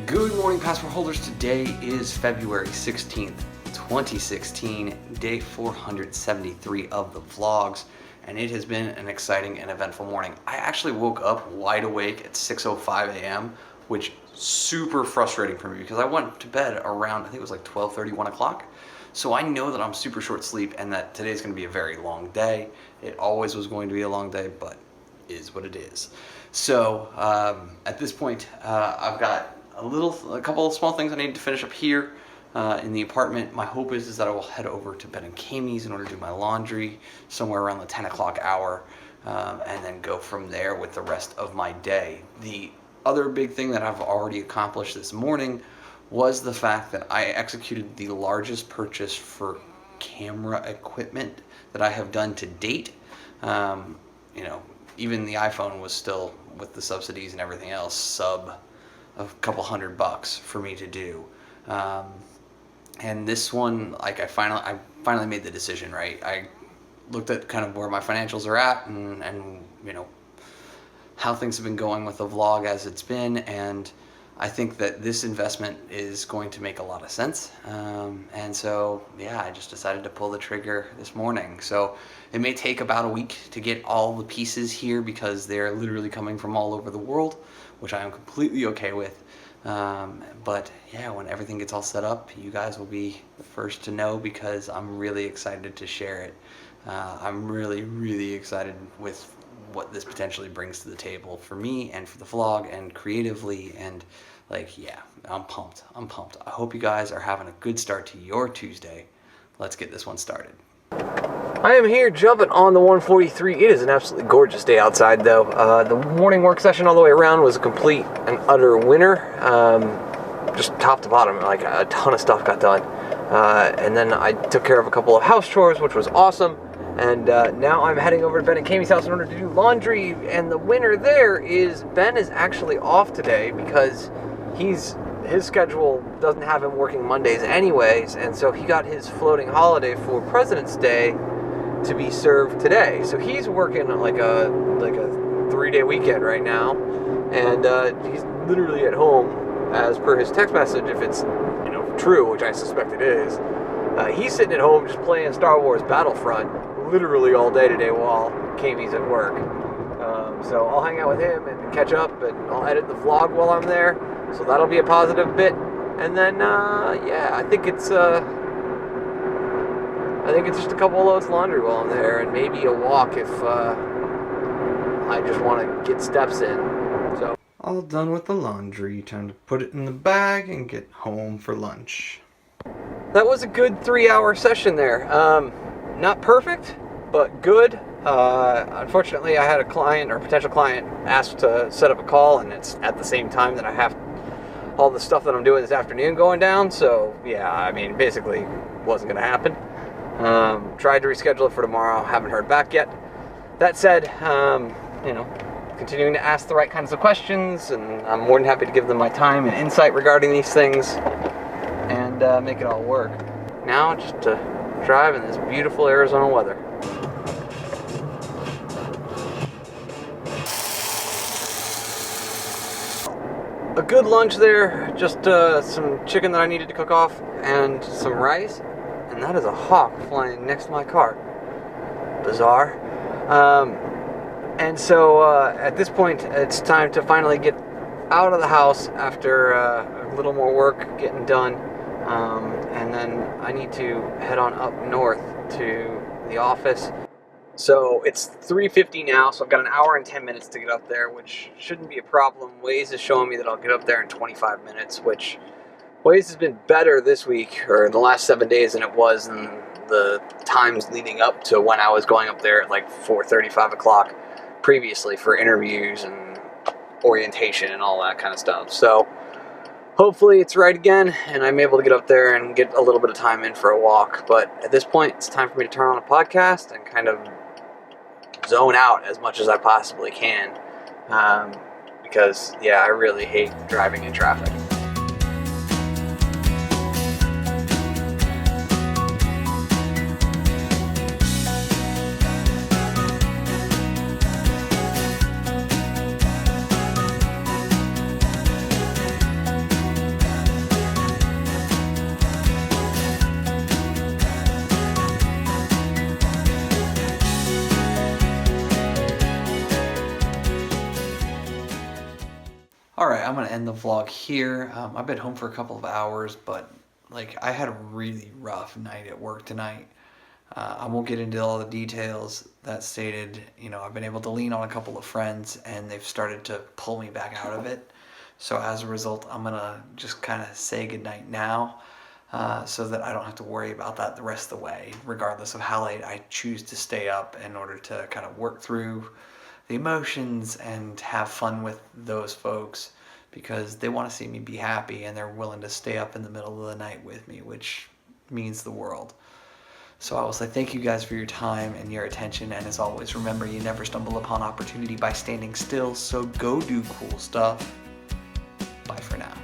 Good morning, passport holders. Today is February 16th, 2016, day 473 of the vlogs, and it has been an exciting and eventful morning. I actually woke up wide awake at 6:05 a.m., which super frustrating for me because I went to bed around, I think it was like 12:30, 1 o'clock. So I know that I'm super short sleep and that today's going to be a very long day. It always was going to be a long day, but is what it is. So at this point, I've got a couple of small things I need to finish up here in the apartment. My hope is that I will head over to Ben and Kamie's in order to do my laundry somewhere around the 10 o'clock hour, and then go from there with the rest of my day. The other big thing that I've already accomplished this morning was the fact that I executed the largest purchase for camera equipment that I have done to date. Even the iPhone was still, with the subsidies and everything else, sub a couple $100 for me to do. And this one, like I finally made the decision, right? I looked at kind of where my financials are at and how things have been going with the vlog as it's been, and I think that this investment is going to make a lot of sense. And so, yeah, I just decided to pull the trigger this morning. So it may take about a week to get all the pieces here because they're literally coming from all over the world, which I am completely okay with. But yeah, when everything gets all set up, you guys will be the first to know because I'm really excited to share it. I'm really, really excited with what this potentially brings to the table for me and for the vlog and creatively, and I'm pumped. I hope you guys are having a good start to your Tuesday. Let's get this one started. I am here jumping on the 143. It is an absolutely gorgeous day outside though. The morning work session all the way around was a complete and utter winner. Just top to bottom, like a ton of stuff got done. And then I took care of a couple of house chores, which was awesome. And now I'm heading over to Ben and Kamie's house in order to do laundry. And the winner there is Ben is actually off today because his schedule doesn't have him working Mondays anyways. And so he got his floating holiday for President's Day to be served today. So he's working like a 3-day weekend right now. And he's literally at home, as per his text message, if it's true, which I suspect it is. He's sitting at home just playing Star Wars Battlefront literally all day today while Kamie's at work. So I'll hang out with him and catch up, and I'll edit the vlog while I'm there. So that'll be a positive bit. And then, I think it's just a couple of loads of laundry while I'm there, and maybe a walk if I just want to get steps in. So all done with the laundry. Time to put it in the bag and get home for lunch. That was a good 3-hour session there. Not perfect, but good. Unfortunately, I had a client or potential client ask to set up a call, and it's at the same time that I have all the stuff that I'm doing this afternoon going down. So yeah, basically wasn't going to happen. Tried to reschedule it for tomorrow. Haven't heard back yet. That said, continuing to ask the right kinds of questions, and I'm more than happy to give them my time and insight regarding these things and make it all work. Now just to drive in this beautiful Arizona weather. A good lunch there, just some chicken that I needed to cook off and some rice, and that is a hawk flying next to my car. Bizarre. And so at this point it's time to finally get out of the house after a little more work getting done, and then I need to head on up north to the office. So it's 3:50 now, so I've got an hour and 10 minutes to get up there, which shouldn't be a problem. Waze is showing me that I'll get up there in 25 minutes, which Waze has been better this week, or in the last 7 days, than it was in the times leading up to when I was going up there at like 4:30, 5 o'clock previously for interviews and orientation and all that kind of stuff. So hopefully it's right again, and I'm able to get up there and get a little bit of time in for a walk. But at this point, it's time for me to turn on a podcast and kind of zone out as much as I possibly can. Because, I really hate driving in traffic. I'm gonna end the vlog here. I've been home for a couple of hours, but like I had a really rough night at work tonight. I won't get into all the details. That stated, I've been able to lean on a couple of friends and they've started to pull me back out of it. So as a result, I'm gonna just kind of say goodnight now, so that I don't have to worry about that the rest of the way, regardless of how late I choose to stay up in order to kind of work through the emotions and have fun with those folks, because they want to see me be happy and they're willing to stay up in the middle of the night with me, which means the world. So I will say thank you guys for your time and your attention, and as always, remember, you never stumble upon opportunity by standing still, so go do cool stuff. Bye for now.